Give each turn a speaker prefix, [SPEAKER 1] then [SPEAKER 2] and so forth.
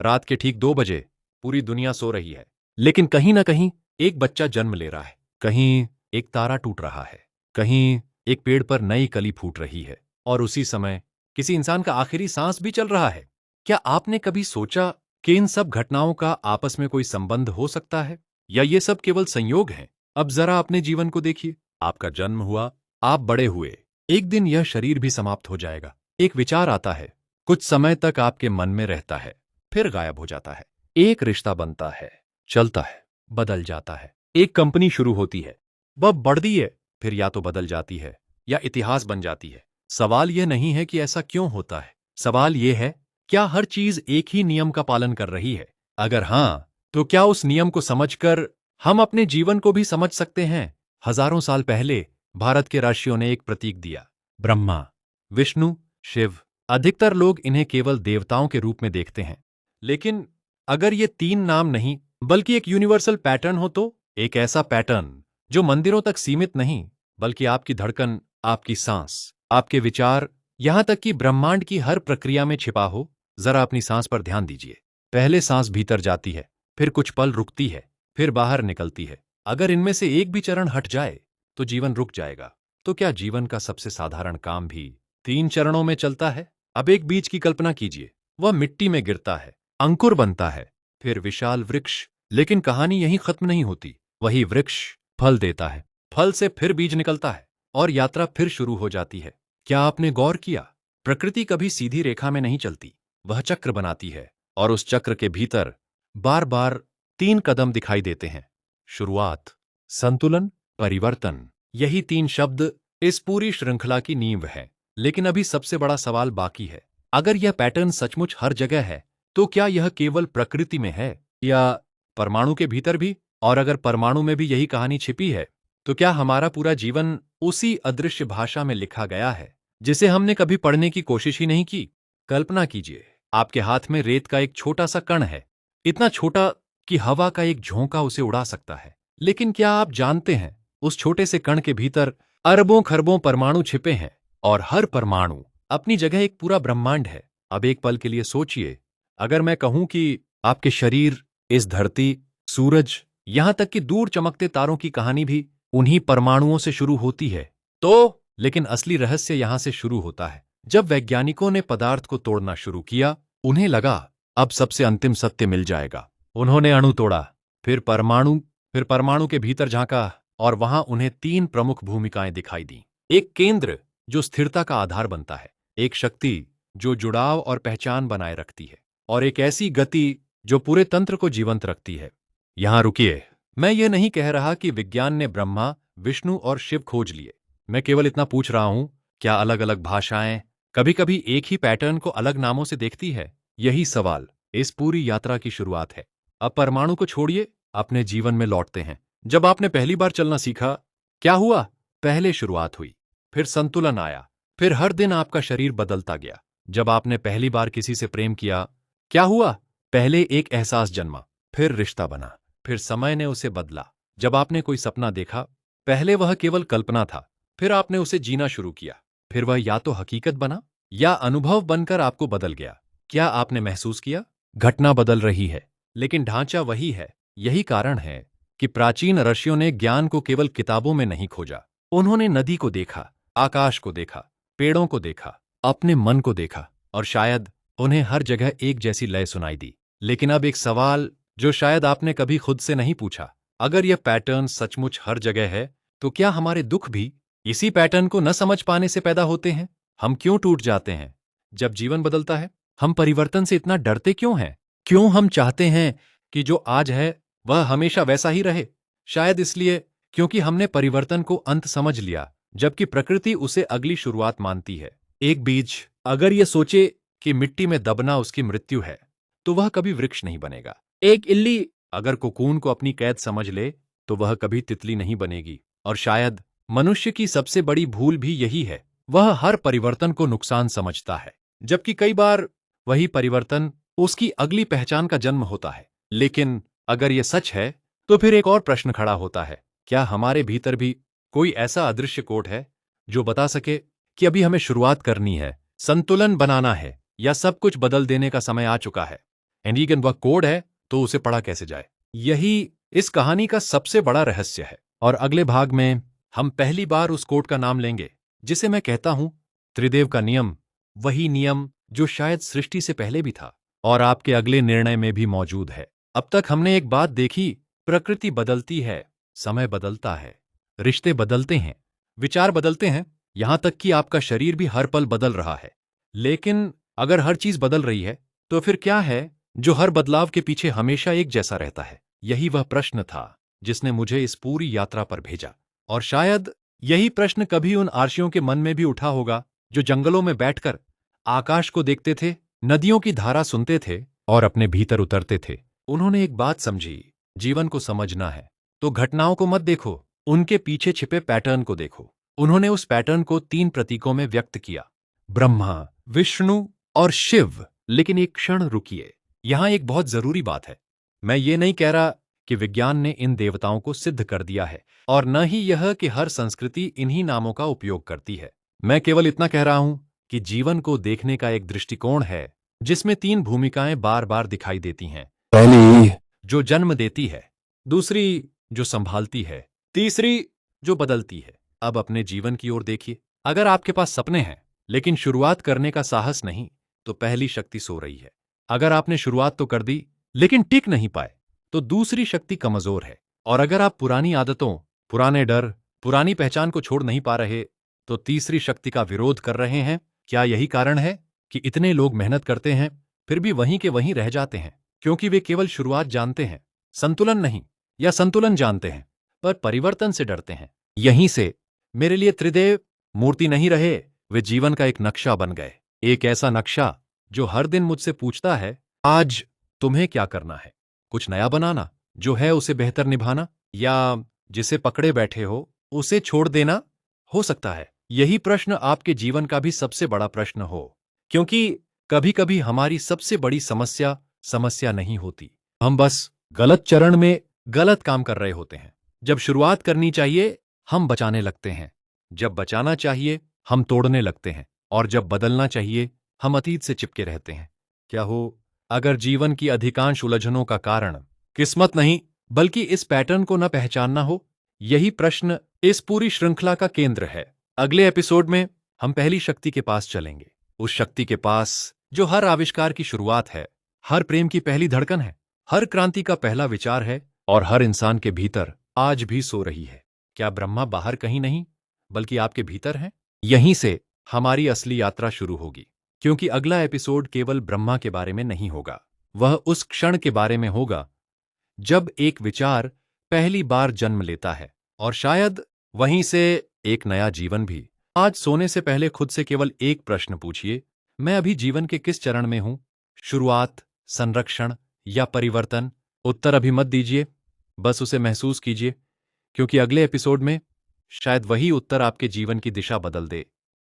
[SPEAKER 1] रात के ठीक 2 बजे पूरी दुनिया सो रही है, लेकिन कहीं ना कहीं एक बच्चा जन्म ले रहा है, कहीं एक तारा टूट रहा है, कहीं एक पेड़ पर नई कली फूट रही है, और उसी समय किसी इंसान का आखिरी सांस भी चल रहा है। क्या आपने कभी सोचा कि इन सब घटनाओं का आपस में कोई संबंध हो सकता है, या ये सब केवल संयोग हैं? अब जरा अपने जीवन को देखिए। आपका जन्म हुआ, आप बड़े हुए, एक दिन यह शरीर भी समाप्त हो जाएगा। एक विचार आता है, कुछ समय तक आपके मन में रहता है, फिर गायब हो जाता है। एक रिश्ता बनता है, चलता है, बदल जाता है। एक कंपनी शुरू होती है, वह बढ़ती है, फिर या तो बदल जाती है या इतिहास बन जाती है। सवाल यह नहीं है कि ऐसा क्यों होता है, सवाल यह है, क्या हर चीज एक ही नियम का पालन कर रही है? अगर हां, तो क्या उस नियम को समझकर हम अपने जीवन को भी समझ सकते हैं? हजारों साल पहले भारत के ऋषियों ने एक प्रतीक दिया, ब्रह्मा, विष्णु, शिव। अधिकतर लोग इन्हें केवल देवताओं के रूप में देखते हैं, लेकिन अगर ये तीन नाम नहीं बल्कि एक यूनिवर्सल पैटर्न हो, तो एक ऐसा पैटर्न जो मंदिरों तक सीमित नहीं, बल्कि आपकी धड़कन, आपकी सांस, आपके विचार, यहां तक कि ब्रह्मांड की हर प्रक्रिया में छिपा हो। जरा अपनी सांस पर ध्यान दीजिए। पहले सांस भीतर जाती है, फिर कुछ पल रुकती है, फिर बाहर निकलती है। अगर इनमें से एक भी चरण हट जाए तो जीवन रुक जाएगा। तो क्या जीवन का सबसे साधारण काम भी 3 चरणों में चलता है? अब एक बीज की कल्पना कीजिए। वह मिट्टी में गिरता है, अंकुर बनता है, फिर विशाल वृक्ष। लेकिन कहानी यहीं खत्म नहीं होती। वही वृक्ष फल देता है, फल से फिर बीज निकलता है, और यात्रा फिर शुरू हो जाती है। क्या आपने गौर किया? प्रकृति कभी सीधी रेखा में नहीं चलती, वह चक्र बनाती है, और उस चक्र के भीतर बार बार 3 कदम दिखाई देते हैं। शुरुआत, संतुलन, परिवर्तन। यही 3 शब्द इस पूरी श्रृंखला की नींव है। लेकिन अभी सबसे बड़ा सवाल बाकी है। अगर यह पैटर्न सचमुच हर जगह है, तो क्या यह केवल प्रकृति में है, या परमाणु के भीतर भी? और अगर परमाणु में भी यही कहानी छिपी है, तो क्या हमारा पूरा जीवन उसी अदृश्य भाषा में लिखा गया है, जिसे हमने कभी पढ़ने की कोशिश ही नहीं की? कल्पना कीजिए, आपके हाथ में रेत का एक छोटा सा कण है, इतना छोटा कि हवा का एक झोंका उसे उड़ा सकता है। लेकिन क्या आप जानते हैं, उस छोटे से कण के भीतर अरबों खरबों परमाणु छिपे हैं, और हर परमाणु अपनी जगह एक पूरा ब्रह्मांड है। अब एक पल के लिए सोचिए, अगर मैं कहूं कि आपके शरीर, इस धरती, सूरज, यहां तक कि दूर चमकते तारों की कहानी भी उन्हीं परमाणुओं से शुरू होती है, तो लेकिन असली रहस्य यहां से शुरू होता है। जब वैज्ञानिकों ने पदार्थ को तोड़ना शुरू किया, उन्हें लगा अब सबसे अंतिम सत्य मिल जाएगा। उन्होंने अणु तोड़ा, फिर परमाणु के भीतर झांका, और वहां उन्हें 3 प्रमुख भूमिकाएं दिखाई दी। एक केंद्र जो स्थिरता का आधार बनता है, एक शक्ति जो जुड़ाव और पहचान बनाए रखती है, और एक ऐसी गति जो पूरे तंत्र को जीवंत रखती है। यहां रुकिए, मैं ये नहीं कह रहा कि विज्ञान ने ब्रह्मा, विष्णु और शिव खोज लिए। मैं केवल इतना पूछ रहा हूं, क्या अलग अलग भाषाएं कभी कभी एक ही पैटर्न को अलग नामों से देखती है? यही सवाल इस पूरी यात्रा की शुरुआत है। अब परमाणु को छोड़िए, अपने जीवन में लौटते हैं। जब आपने पहली बार चलना सीखा, क्या हुआ? पहले शुरुआत हुई, फिर संतुलन आया, फिर हर दिन आपका शरीर बदलता गया। जब आपने पहली बार किसी से प्रेम किया, क्या हुआ? पहले एक एहसास जन्मा, फिर रिश्ता बना, फिर समय ने उसे बदला। जब आपने कोई सपना देखा, पहले वह केवल कल्पना था, फिर आपने उसे जीना शुरू किया, फिर वह या तो हकीकत बना या अनुभव बनकर आपको बदल गया। क्या आपने महसूस किया? घटना बदल रही है, लेकिन ढांचा वही है। यही कारण है कि प्राचीन ऋषियों ने ज्ञान को केवल किताबों में नहीं खोजा। उन्होंने नदी को देखा, आकाश को देखा, पेड़ों को देखा, अपने मन को देखा, और शायद उन्हें हर जगह एक जैसी लय सुनाई दी। लेकिन अब एक सवाल जो शायद आपने कभी खुद से नहीं पूछा, अगर यह पैटर्न सचमुच हर जगह है, तो क्या हमारे दुख भी इसी पैटर्न को न समझ पाने से पैदा होते हैं? हम क्यों टूट जाते हैं जब जीवन बदलता है? हम परिवर्तन से इतना डरते क्यों हैं? क्यों हम चाहते हैं कि जो आज है वह हमेशा वैसा ही रहे? शायद इसलिए क्योंकि हमने परिवर्तन को अंत समझ लिया, जबकि प्रकृति उसे अगली शुरुआत मानती है। एक बीज अगर यह सोचे कि मिट्टी में दबना उसकी मृत्यु है, तो वह कभी वृक्ष नहीं बनेगा। एक इल्ली अगर कोकून को अपनी कैद समझ ले, तो वह कभी तितली नहीं बनेगी। और शायद मनुष्य की सबसे बड़ी भूल भी यही है, वह हर परिवर्तन को नुकसान समझता है, जबकि कई बार वही परिवर्तन उसकी अगली पहचान का जन्म होता है। लेकिन अगर यह सच है, तो फिर एक और प्रश्न खड़ा होता है, क्या हमारे भीतर भी कोई ऐसा अदृश्य कोड है जो बता सके कि अभी हमें शुरुआत करनी है, संतुलन बनाना है, या सब कुछ बदल देने का समय आ चुका है? एंडीगन वह कोड है, तो उसे पढ़ा कैसे जाए? यही इस कहानी का सबसे बड़ा रहस्य है। और अगले भाग में हम पहली बार उस कोड का नाम लेंगे जिसे मैं कहता हूं त्रिदेव का नियम, वही नियम जो शायद सृष्टि से पहले भी था और आपके अगले निर्णय में भी मौजूद है। अब तक हमने एक बात देखी, प्रकृति बदलती है, समय बदलता है, रिश्ते बदलते हैं, विचार बदलते हैं, यहां तक कि आपका शरीर भी हर पल बदल रहा है। लेकिन अगर हर चीज बदल रही है, तो फिर क्या है जो हर बदलाव के पीछे हमेशा एक जैसा रहता है? यही वह प्रश्न था जिसने मुझे इस पूरी यात्रा पर भेजा। और शायद यही प्रश्न कभी उन आर्षियों के मन में भी उठा होगा जो जंगलों में बैठकर आकाश को देखते थे, नदियों की धारा सुनते थे और अपने भीतर उतरते थे। उन्होंने एक बात समझी, जीवन को समझना है तो घटनाओं को मत देखो, उनके पीछे छिपे पैटर्न को देखो। उन्होंने उस पैटर्न को 3 प्रतीकों में व्यक्त किया, ब्रह्मा, विष्णु और शिव। लेकिन एक क्षण रुकिए, यहां एक बहुत जरूरी बात है। मैं ये नहीं कह रहा कि विज्ञान ने इन देवताओं को सिद्ध कर दिया है और न ही यह कि हर संस्कृति इन्हीं नामों का उपयोग करती है। मैं केवल इतना कह रहा हूं कि जीवन को देखने का एक दृष्टिकोण है जिसमें 3 भूमिकाएं बार बार दिखाई देती हैं। पहली, जो जन्म देती है, दूसरी, जो संभालती है, तीसरी, जो बदलती है। अब अपने जीवन की ओर देखिए। अगर आपके पास सपने हैं लेकिन शुरुआत करने का साहस नहीं, तो पहली शक्ति सो रही है। अगर आपने शुरुआत तो कर दी लेकिन टिक नहीं पाए, तो दूसरी शक्ति कमजोर है। और अगर आप पुरानी आदतों, पुराने डर, पुरानी पहचान को छोड़ नहीं पा रहे, तो तीसरी शक्ति का विरोध कर रहे हैं। क्या यही कारण है कि इतने लोग मेहनत करते हैं फिर भी वहीं के वहीं रह जाते हैं? क्योंकि वे केवल शुरुआत जानते हैं, संतुलन नहीं, या संतुलन जानते हैं पर परिवर्तन से डरते हैं। यहीं से मेरे लिए त्रिदेव मूर्ति नहीं रहे, वे जीवन का एक नक्शा बन गए। एक ऐसा नक्शा जो हर दिन मुझसे पूछता है, आज तुम्हें क्या करना है? कुछ नया बनाना, जो है उसे बेहतर निभाना, या जिसे पकड़े बैठे हो उसे छोड़ देना? हो सकता है यही प्रश्न आपके जीवन का भी सबसे बड़ा प्रश्न हो, क्योंकि कभी कभी हमारी सबसे बड़ी समस्या समस्या नहीं होती, हम बस गलत चरण में गलत काम कर रहे होते हैं। जब शुरुआत करनी चाहिए हम बचाने लगते हैं, जब बचाना चाहिए हम तोड़ने लगते हैं, और जब बदलना चाहिए हम अतीत से चिपके रहते हैं। क्या हो अगर जीवन की अधिकांश उलझनों का कारण किस्मत नहीं बल्कि इस पैटर्न को न पहचानना हो? यही प्रश्न इस पूरी श्रृंखला का केंद्र है। अगले एपिसोड में हम पहली शक्ति के पास चलेंगे, उस शक्ति के पास जो हर आविष्कार की शुरुआत है, हर प्रेम की पहली धड़कन है, हर क्रांति का पहला विचार है और हर इंसान के भीतर आज भी सो रही है। क्या ब्रह्मा बाहर कहीं नहीं बल्कि आपके भीतर है? यहीं से हमारी असली यात्रा शुरू होगी, क्योंकि अगला एपिसोड केवल ब्रह्मा के बारे में नहीं होगा, वह उस क्षण के बारे में होगा जब एक विचार पहली बार जन्म लेता है, और शायद वहीं से एक नया जीवन भी। आज सोने से पहले खुद से केवल एक प्रश्न पूछिए, मैं अभी जीवन के किस चरण में हूं? शुरुआत, संरक्षण या परिवर्तन? उत्तर अभी मत दीजिए, बस उसे महसूस कीजिए, क्योंकि अगले एपिसोड में शायद वही उत्तर आपके जीवन की दिशा बदल दे।